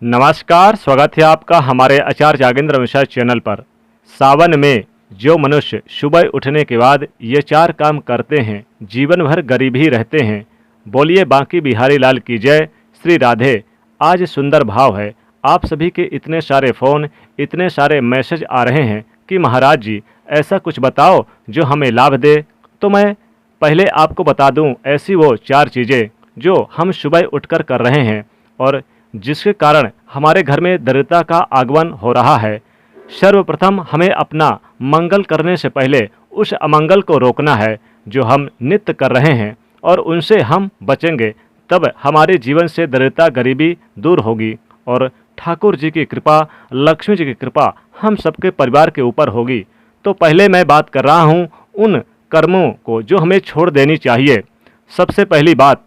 नमस्कार, स्वागत है आपका हमारे आचार्य जागेंद्र मिश्रा चैनल पर। सावन में जो मनुष्य सुबह उठने के बाद ये 4 काम करते हैं, जीवन भर गरीब ही रहते हैं। बोलिए बांकी बिहारी लाल की जय। श्री राधे। आज सुंदर भाव है। आप सभी के इतने सारे फ़ोन, इतने सारे मैसेज आ रहे हैं कि महाराज जी ऐसा कुछ बताओ जो हमें लाभ दे। तो मैं पहले आपको बता दूं ऐसी वो 4 चीज़ें जो हम सुबह उठकर कर रहे हैं और जिसके कारण हमारे घर में दरिद्रता का आगमन हो रहा है। सर्वप्रथम हमें अपना मंगल करने से पहले उस अमंगल को रोकना है जो हम नित्य कर रहे हैं, और उनसे हम बचेंगे तब हमारे जीवन से दरिद्रता गरीबी दूर होगी और ठाकुर जी की कृपा, लक्ष्मी जी की कृपा हम सबके परिवार के ऊपर होगी। तो पहले मैं बात कर रहा हूँ उन कर्मों को जो हमें छोड़ देनी चाहिए। सबसे पहली बात,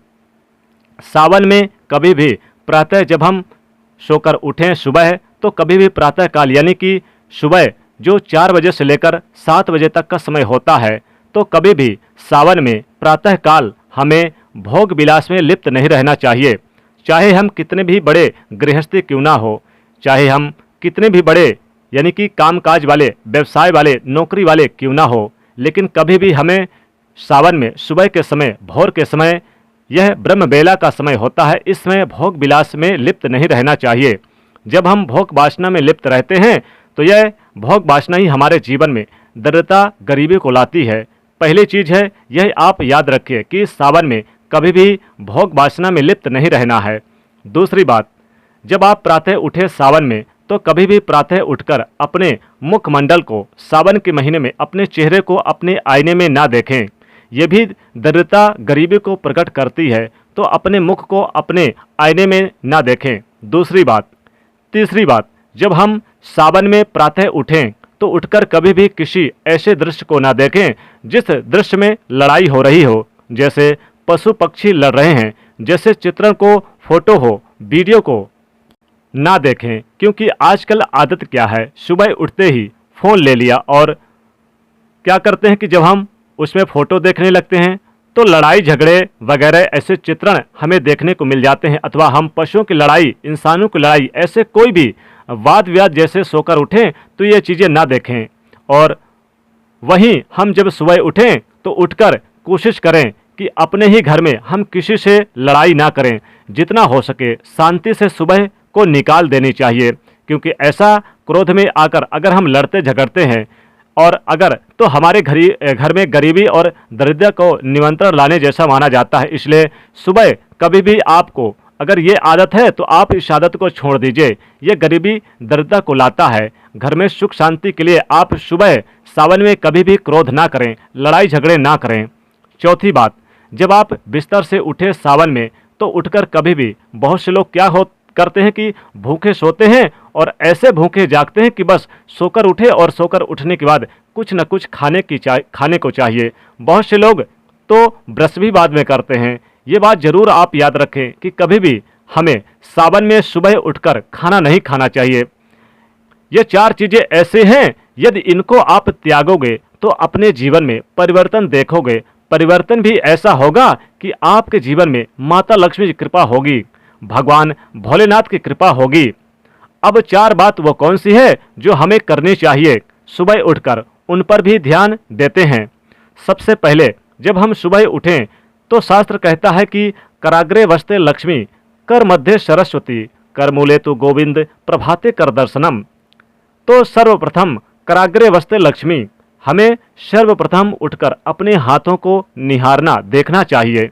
सावन में कभी भी प्रातः जब हम सोकर उठें सुबह, तो कभी भी प्रातः काल यानी कि सुबह जो 4 बजे से लेकर 7 बजे तक का समय होता है, तो कभी भी सावन में प्रातः काल हमें भोग विलास में लिप्त नहीं रहना चाहिए। चाहे हम कितने भी बड़े गृहस्थी क्यों ना हो, चाहे हम कितने भी बड़े यानी कि कामकाज वाले, व्यवसाय वाले, नौकरी वाले क्यों ना हो, लेकिन कभी भी हमें सावन में सुबह के समय, भोर के समय, यह ब्रह्म बेला का समय होता है, इसमें भोग विलास में लिप्त नहीं रहना चाहिए। जब हम भोग वासना में लिप्त रहते हैं तो यह भोग वासना ही हमारे जीवन में दरिद्रता गरीबी को लाती है। पहली चीज़ है यह आप याद रखिए कि सावन में कभी भी भोग वासना में लिप्त नहीं रहना है। दूसरी बात, जब आप प्रातः उठे सावन में, तो कभी भी प्रातः उठकर अपने मुखमंडल को सावन के महीने में अपने चेहरे को अपने आईने में ना देखें। ये भी दरिद्रता गरीबी को प्रकट करती है, तो अपने मुख को अपने आईने में ना देखें। दूसरी बात। तीसरी बात, जब हम सावन में प्रातः उठें तो उठकर कभी भी किसी ऐसे दृश्य को ना देखें जिस दृश्य में लड़ाई हो रही हो, जैसे पशु पक्षी लड़ रहे हैं, जैसे चित्रण को, फोटो हो, वीडियो को ना देखें। क्योंकि आजकल आदत क्या है, सुबह उठते ही फ़ोन ले लिया और क्या करते हैं कि जब हम उसमें फ़ोटो देखने लगते हैं तो लड़ाई झगड़े वगैरह ऐसे चित्रण हमें देखने को मिल जाते हैं, अथवा हम पशुओं की लड़ाई, इंसानों की लड़ाई, ऐसे कोई भी वाद विवाद जैसे सोकर उठें तो ये चीज़ें ना देखें। और वहीं हम जब सुबह उठें तो उठकर कोशिश करें कि अपने ही घर में हम किसी से लड़ाई ना करें। जितना हो सके शांति से सुबह को निकाल देनी चाहिए, क्योंकि ऐसा क्रोध में आकर अगर हम लड़ते झगड़ते हैं और अगर तो हमारे घर में गरीबी और दरिद्रता को निमंत्रण लाने जैसा माना जाता है। इसलिए सुबह कभी भी आपको अगर ये आदत है तो आप इस आदत को छोड़ दीजिए। ये गरीबी दरिद्रता को लाता है। घर में सुख शांति के लिए आप सुबह सावन में कभी भी क्रोध ना करें, लड़ाई झगड़े ना करें। चौथी बात, जब आप बिस्तर से उठे सावन में तो उठकर कभी भी, बहुत से लोग क्या करते हैं कि भूखे सोते हैं और ऐसे भूखे जागते हैं कि बस सोकर उठे और सोकर उठने के बाद कुछ न कुछ खाने को चाहिए। बहुत से लोग तो ब्रश भी बाद में करते हैं। ये बात जरूर आप याद रखें कि कभी भी हमें सावन में सुबह उठकर खाना नहीं खाना चाहिए। ये 4 चीज़ें ऐसे हैं, यदि इनको आप त्यागोगे तो अपने जीवन में परिवर्तन देखोगे। परिवर्तन भी ऐसा होगा कि आपके जीवन में माता लक्ष्मी की कृपा होगी, भगवान भोलेनाथ की कृपा होगी। अब 4 बात वो कौन सी है जो हमें करनी चाहिए सुबह उठकर, उन पर भी ध्यान देते हैं। सबसे पहले जब हम सुबह उठें तो शास्त्र कहता है कि कराग्रे वस्ते लक्ष्मी, कर मध्य सरस्वती, कर मूले तु गोविंद, प्रभाते कर दर्शनम। तो सर्वप्रथम कराग्रे वस्ते लक्ष्मी, हमें सर्वप्रथम उठकर अपने हाथों को निहारना, देखना चाहिए,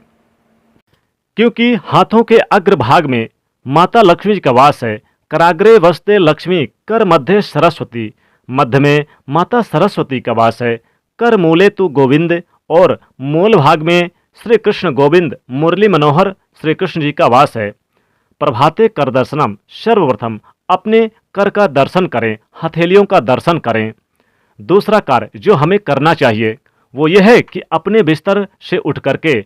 क्योंकि हाथों के अग्रभाग में माता लक्ष्मी का वास है। कराग्रे वस्ते लक्ष्मी, कर मध्य सरस्वती, मध्य में माता सरस्वती का वास है। कर मूले तु गोविंद, और मूल भाग में श्री कृष्ण गोविंद मुरली मनोहर श्री कृष्ण जी का वास है। प्रभाते कर दर्शनम, सर्वप्रथम अपने कर का दर्शन करें, हथेलियों का दर्शन करें। दूसरा कार्य जो हमें करना चाहिए वो ये है कि अपने बिस्तर से उठ करके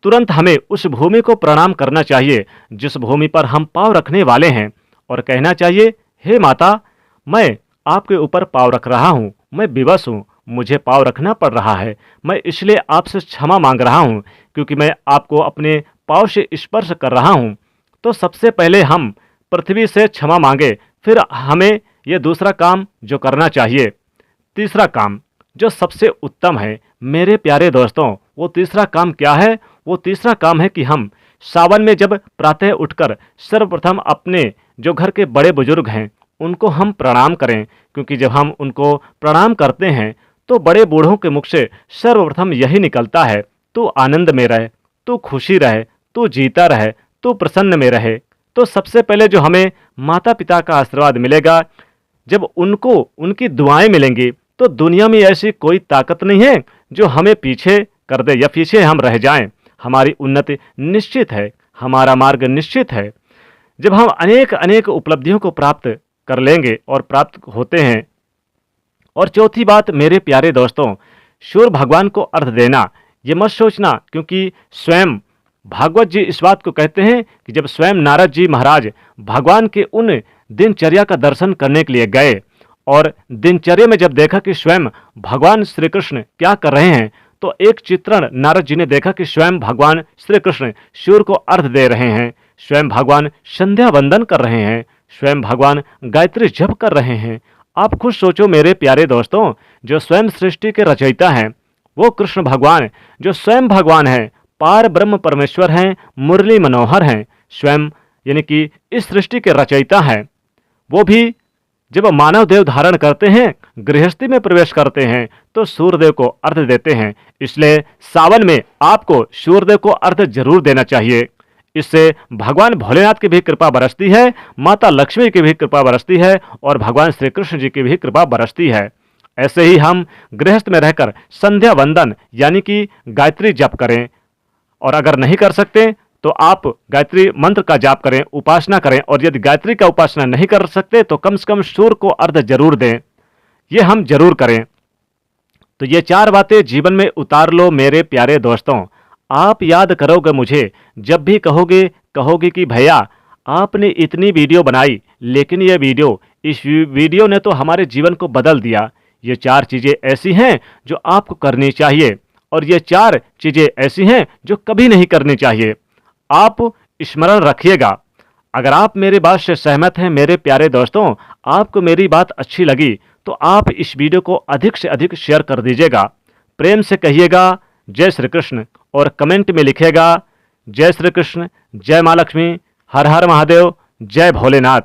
तुरंत हमें उस भूमि को प्रणाम करना चाहिए जिस भूमि पर हम पाँव रखने वाले हैं, और कहना चाहिए, हे माता, मैं आपके ऊपर पाँव रख रहा हूँ, मैं विवश हूँ, मुझे पाँव रखना पड़ रहा है, मैं इसलिए आपसे क्षमा मांग रहा हूँ क्योंकि मैं आपको अपने पाँव से स्पर्श कर रहा हूँ। तो सबसे पहले हम पृथ्वी से क्षमा मांगे, फिर हमें यह दूसरा काम जो करना चाहिए, तीसरा काम जो सबसे उत्तम है मेरे प्यारे दोस्तों, वो तीसरा काम क्या है? वो तीसरा काम है कि हम सावन में जब प्रातः उठकर सर्वप्रथम अपने जो घर के बड़े बुजुर्ग हैं उनको हम प्रणाम करें, क्योंकि जब हम उनको प्रणाम करते हैं तो बड़े बूढ़ों के मुख से सर्वप्रथम यही निकलता है, तू आनंद में रहे, तू खुशी रहे, तू जीता रहे, तू प्रसन्न में रहे। तो सबसे पहले जो हमें माता पिता का आशीर्वाद मिलेगा, जब उनको उनकी दुआएं मिलेंगी, तो दुनिया में ऐसी कोई ताकत नहीं है जो हमें पीछे कर दे या पीछे हम रह जाएं। हमारी उन्नति निश्चित है, हमारा मार्ग निश्चित है। जब हम अनेक अनेक उपलब्धियों को प्राप्त कर लेंगे और प्राप्त होते हैं। और चौथी बात मेरे प्यारे दोस्तों, सूर्य भगवान को अर्घ देना, ये मत सोचना, क्योंकि स्वयं भागवत जी इस बात को कहते हैं कि जब स्वयं नारद जी महाराज भगवान के उन दिनचर्या का दर्शन करने के लिए गए और दिनचर्या में जब देखा कि स्वयं भगवान श्री कृष्ण क्या कर रहे हैं, तो एक चित्रण नारद जी ने देखा कि स्वयं भगवान श्री कृष्ण सूर्य को अर्घ दे रहे हैं, स्वयं भगवान संध्या वंदन कर रहे हैं, स्वयं भगवान गायत्री जप कर रहे हैं। आप खुद सोचो मेरे प्यारे दोस्तों, जो स्वयं सृष्टि के रचयिता हैं वो कृष्ण भगवान, जो स्वयं भगवान हैं, पार ब्रह्म परमेश्वर हैं, मुरली मनोहर हैं, स्वयं यानी कि इस सृष्टि के रचयिता हैं, वो भी जब मानव देव धारण करते हैं, गृहस्थी में प्रवेश करते हैं, तो सूर्यदेव को अर्घ देते हैं। इसलिए सावन में आपको सूर्यदेव को अर्घ जरूर देना चाहिए। इससे भगवान भोलेनाथ की भी कृपा बरसती है, माता लक्ष्मी की भी कृपा बरसती है और भगवान श्री कृष्ण जी की भी कृपा बरसती है। ऐसे ही हम गृहस्थ में रहकर संध्या वंदन यानी कि गायत्री जप करें, और अगर नहीं कर सकते तो आप गायत्री मंत्र का जाप करें, उपासना करें, और यदि गायत्री का उपासना नहीं कर सकते तो कम से कम सूर्य को अर्घ जरूर दें। ये हम जरूर करें। तो ये 4 बातें जीवन में उतार लो मेरे प्यारे दोस्तों। आप याद करोगे मुझे जब भी कहोगे कि भैया आपने इतनी वीडियो बनाई, लेकिन ये इस वीडियो ने तो हमारे जीवन को बदल दिया। ये 4 चीज़ें ऐसी हैं जो आपको करनी चाहिए, और ये 4 चीज़ें ऐसी हैं जो कभी नहीं करनी चाहिए। आप स्मरण रखिएगा। अगर आप मेरी बात से सहमत हैं मेरे प्यारे दोस्तों, आपको मेरी बात अच्छी लगी, तो आप इस वीडियो को अधिक से अधिक शेयर कर दीजिएगा। प्रेम से कहिएगा जय श्री कृष्ण, और कमेंट में लिखिएगा जय श्री कृष्ण, जय माँ लक्ष्मी, हर हर महादेव, जय भोलेनाथ।